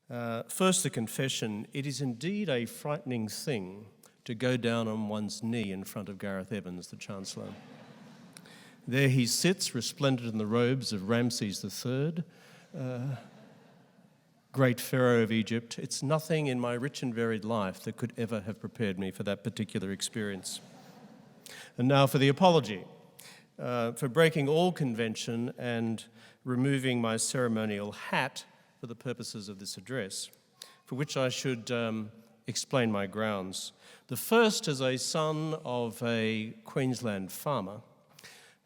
First, the confession. It is indeed a frightening thing to go down on one's knee in front of Gareth Evans, the Chancellor. There he sits, resplendent in the robes of Ramses III, great pharaoh of Egypt. It's nothing in my rich and varied life that could ever have prepared me for that particular experience. And now for the apology, for breaking all convention and removing my ceremonial hat for the purposes of this address, for which I should explain my grounds. The first, as a son of a Queensland farmer,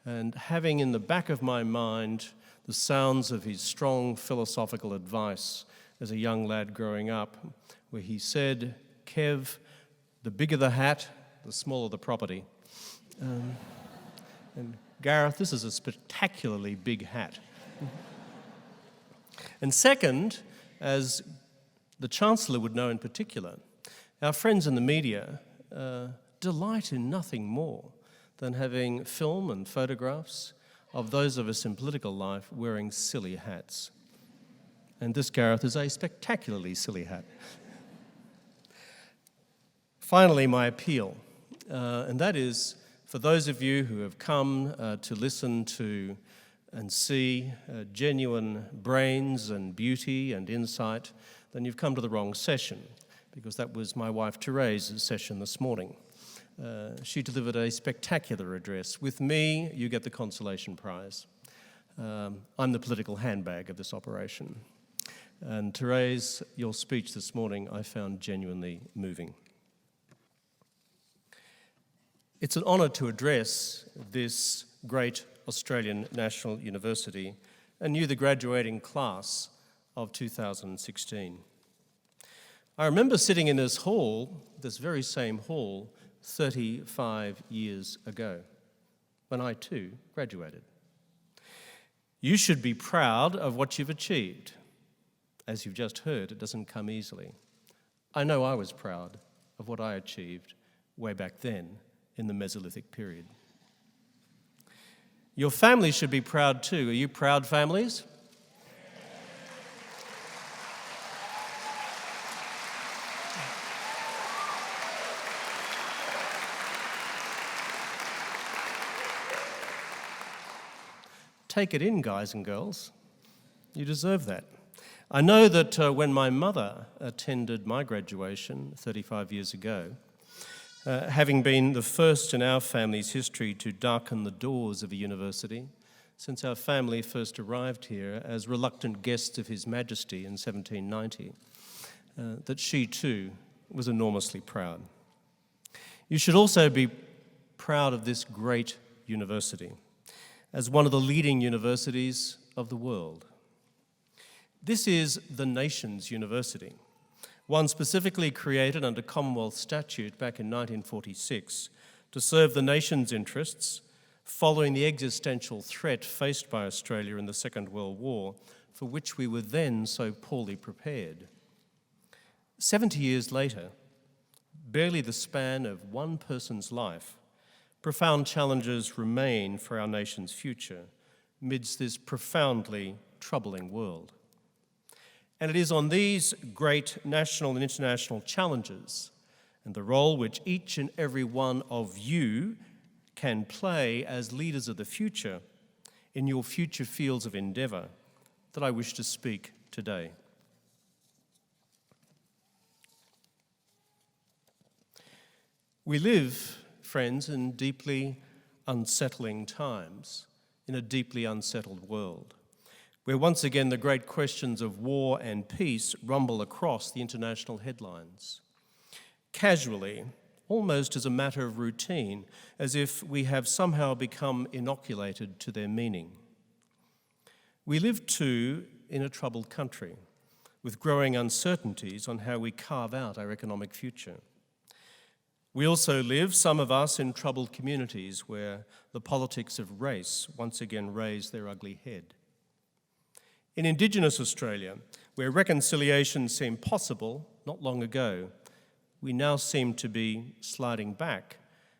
and having in the back of my mind the sounds of his strong philosophical advice as a young lad growing up, where he said, "Kev, the bigger the hat, the smaller the property." And Gareth, this is a spectacularly big hat. And second, as the Chancellor would know in particular, our friends in the media delight in nothing more than having film and photographs of those of us in political life wearing silly hats. And this, Gareth, is a spectacularly silly hat. Finally, my appeal, and that is for those of you who have come to listen to and see genuine brains and beauty and insight, then you've come to the wrong session, because that was my wife Therese's session this morning. She delivered a spectacular address. With me, you get the consolation prize. I'm the political handbag of this operation. And Therese, your speech this morning I found genuinely moving. It's an honour to address this great Australian National University and you, the graduating class of 2016. I remember sitting in this hall, this very same hall, 35 years ago, when I too graduated. You should be proud of what you've achieved. As you've just heard, it doesn't come easily. I know I was proud of what I achieved way back then in the Mesolithic period. Your family should be proud too. Are you proud families? Take it in, guys and girls. You deserve that. I know that when my mother attended my graduation 35 years ago, having been the first in our family's history to darken the doors of a university, since our family first arrived here as reluctant guests of His Majesty in 1790, that she too was enormously proud. You should also be proud of this great university as one of the leading universities of the world. This is the nation's university, one specifically created under Commonwealth statute back in 1946 to serve the nation's interests following the existential threat faced by Australia in the Second World War, for which we were then so poorly prepared. 70 years later, barely the span of one person's life, profound challenges remain for our nation's future amidst this profoundly troubling world. And it is on these great national and international challenges and the role which each and every one of you can play as leaders of the future in your future fields of endeavour that I wish to speak today. We live, friends, in deeply unsettling times, in a deeply unsettled world, where once again the great questions of war and peace rumble across the international headlines. Casually, almost as a matter of routine, as if we have somehow become inoculated to their meaning. We live too in a troubled country, with growing uncertainties on how we carve out our economic future. We also live, some of us, in troubled communities where the politics of race once again raise their ugly head. In Indigenous Australia, where reconciliation seemed possible not long ago, we now seem to be sliding back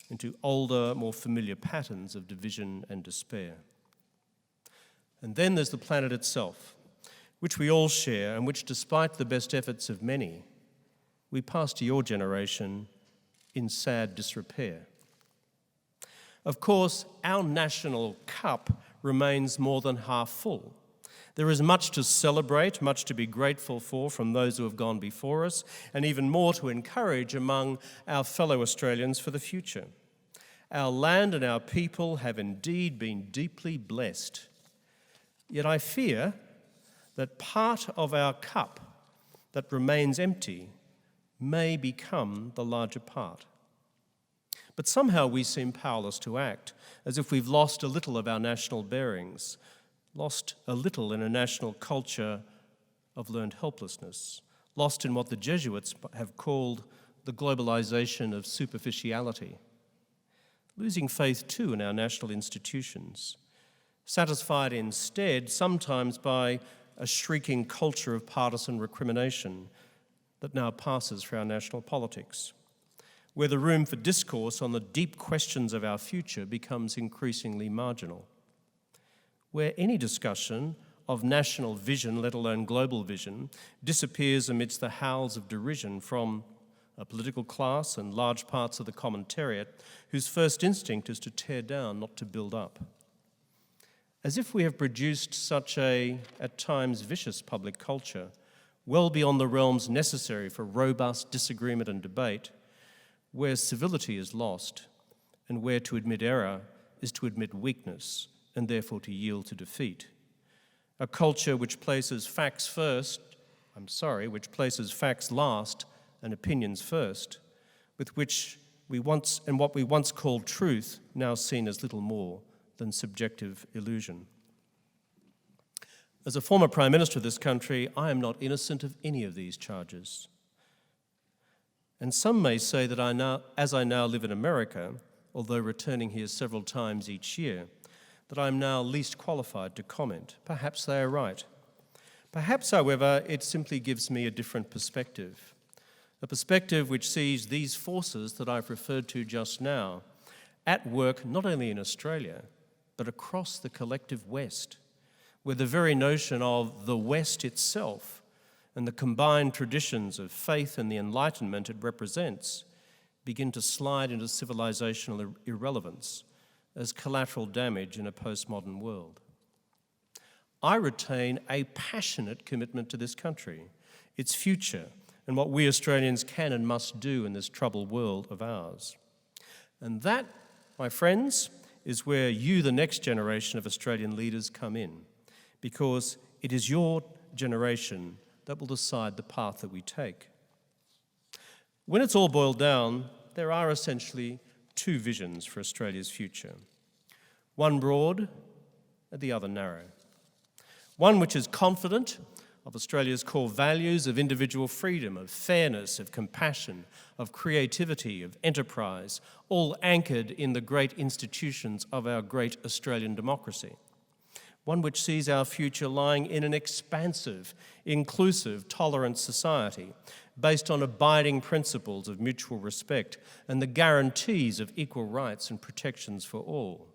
into older, more familiar patterns of division and despair. And then there's the planet itself, which we all share and which, despite the best efforts of many, we pass to your generation in sad disrepair. Of course, our national cup remains more than half full. There is much to celebrate, much to be grateful for from those who have gone before us, and even more to encourage among our fellow Australians for the future. Our land and our people have indeed been deeply blessed. Yet I fear that part of our cup that remains empty may become the larger part. But somehow we seem powerless to act, as if we've lost a little of our national bearings, lost a little in a national culture of learned helplessness, lost in what the Jesuits have called the globalization of superficiality, losing faith too in our national institutions, satisfied instead sometimes by a shrieking culture of partisan recrimination that now passes for our national politics, where the room for discourse on the deep questions of our future becomes increasingly marginal, where any discussion of national vision, let alone global vision, disappears amidst the howls of derision from a political class and large parts of the commentariat whose first instinct is to tear down, not to build up. As if we have produced such a, at times, vicious public culture, well beyond the realms necessary for robust disagreement and debate, where civility is lost and where to admit error is to admit weakness and therefore to yield to defeat. A culture which places facts last and opinions first, with which what we once called truth, now seen as little more than subjective illusion. As a former Prime Minister of this country, I am not innocent of any of these charges. And some may say that as I now live in America, although returning here several times each year, that I am now least qualified to comment. Perhaps they are right. Perhaps, however, it simply gives me a different perspective, a perspective which sees these forces that I've referred to just now at work not only in Australia, but across the collective West, where the very notion of the West itself and the combined traditions of faith and the Enlightenment it represents begin to slide into civilizational irrelevance as collateral damage in a postmodern world. I retain a passionate commitment to this country, its future, and what we Australians can and must do in this troubled world of ours. And that, my friends, is where you, the next generation of Australian leaders, come in, because it is your generation that will decide the path that we take. When it's all boiled down, there are essentially two visions for Australia's future. One broad and the other narrow. One which is confident of Australia's core values of individual freedom, of fairness, of compassion, of creativity, of enterprise, all anchored in the great institutions of our great Australian democracy. One which sees our future lying in an expansive, inclusive, tolerant society based on abiding principles of mutual respect and the guarantees of equal rights and protections for all.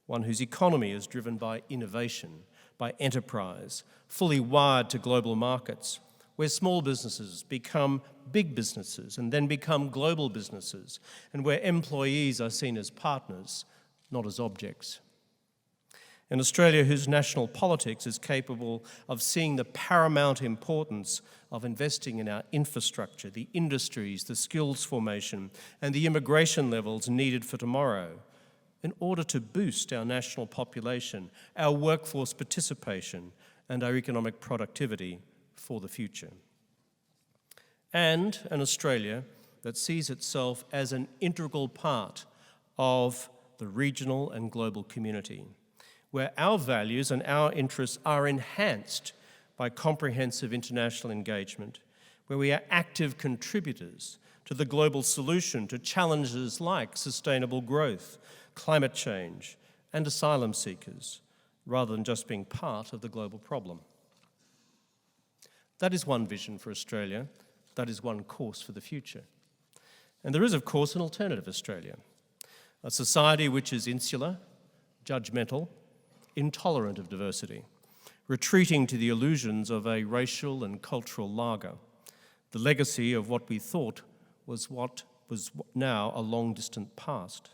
One whose economy is driven by innovation, by enterprise, fully wired to global markets, where small businesses become big businesses and then become global businesses, and where employees are seen as partners, not as objects. An Australia whose national politics is capable of seeing the paramount importance of investing in our infrastructure, the industries, the skills formation, and the immigration levels needed for tomorrow in order to boost our national population, our workforce participation, and our economic productivity for the future. And an Australia that sees itself as an integral part of the regional and global community, where our values and our interests are enhanced by comprehensive international engagement, where we are active contributors to the global solution to challenges like sustainable growth, climate change, and asylum seekers, rather than just being part of the global problem. That is one vision for Australia. That is one course for the future. And there is, of course, an alternative Australia, a society which is insular, judgmental, intolerant of diversity, retreating to the illusions of a racial and cultural lager, the legacy of what we thought was now a long-distant past.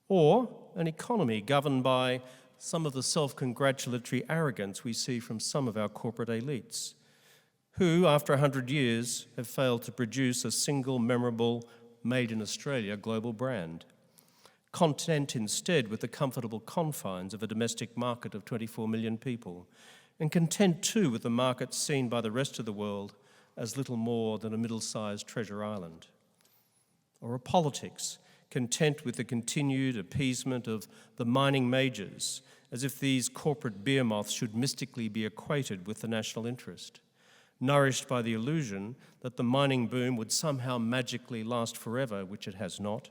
Or an economy governed by some of the self-congratulatory arrogance we see from some of our corporate elites, who, after 100 years, have failed to produce a single memorable made in Australia global brand. Content instead with the comfortable confines of a domestic market of 24 million people, and content too with the market seen by the rest of the world as little more than a middle-sized treasure island. Or a politics content with the continued appeasement of the mining majors, as if these corporate beer moths should mystically be equated with the national interest, nourished by the illusion that the mining boom would somehow magically last forever, which it has not,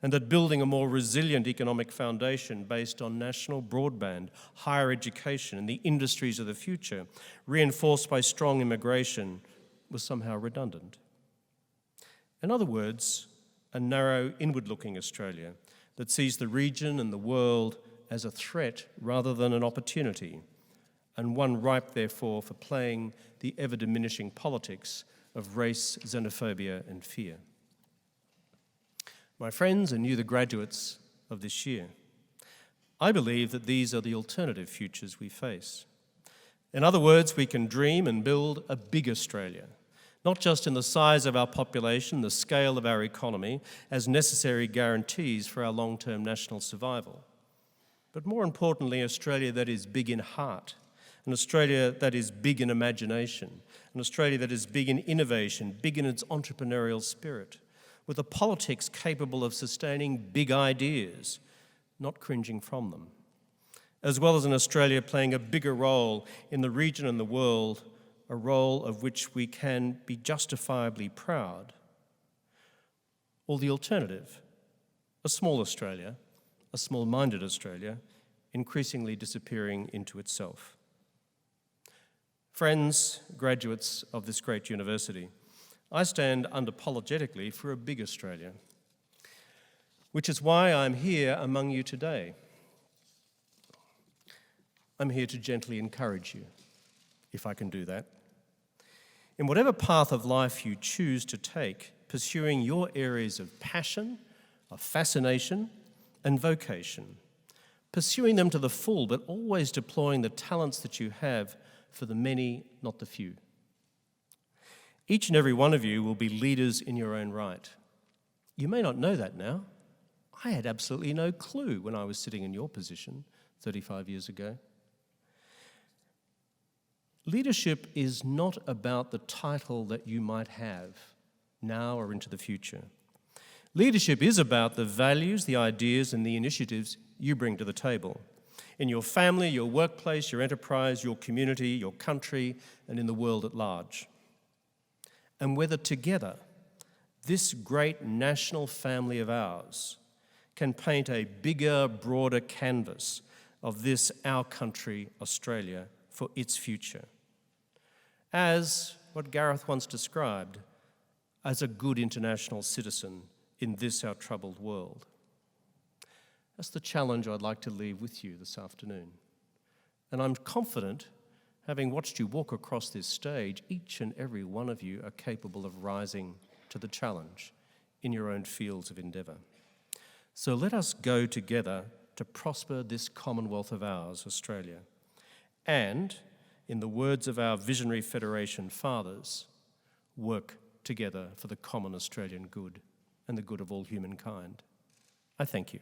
and that building a more resilient economic foundation based on national broadband, higher education, and the industries of the future, reinforced by strong immigration, was somehow redundant. In other words, a narrow, inward-looking Australia that sees the region and the world as a threat rather than an opportunity, and one ripe, therefore, for playing the ever-diminishing politics of race, xenophobia, and fear. My friends and you, the graduates of this year, I believe that these are the alternative futures we face. In other words, we can dream and build a big Australia, not just in the size of our population, the scale of our economy, as necessary guarantees for our long-term national survival, but more importantly, Australia that is big in heart, an Australia that is big in imagination, an Australia that is big in innovation, big in its entrepreneurial spirit, with a politics capable of sustaining big ideas, not cringing from them, as well as an Australia playing a bigger role in the region and the world, a role of which we can be justifiably proud. Or the alternative, a small Australia, a small-minded Australia, increasingly disappearing into itself. Friends, graduates of this great university, I stand unapologetically for a big Australia, which is why I'm here among you today. I'm here to gently encourage you, if I can do that. In whatever path of life you choose to take, pursuing your areas of passion, of fascination, and vocation, pursuing them to the full, but always deploying the talents that you have for the many, not the few. Each and every one of you will be leaders in your own right. You may not know that now. I had absolutely no clue when I was sitting in your position 35 years ago. Leadership is not about the title that you might have now or into the future. Leadership is about the values, the ideas, and the initiatives you bring to the table in your family, your workplace, your enterprise, your community, your country, and in the world at large. And whether together, this great national family of ours can paint a bigger, broader canvas of this, our country, Australia, for its future. As what Gareth once described, as a good international citizen in this, our troubled world. That's the challenge I'd like to leave with you this afternoon. And I'm confident, having watched you walk across this stage, each and every one of you are capable of rising to the challenge in your own fields of endeavour. So let us go together to prosper this Commonwealth of ours, Australia, and, in the words of our visionary Federation fathers, work together for the common Australian good and the good of all humankind. I thank you.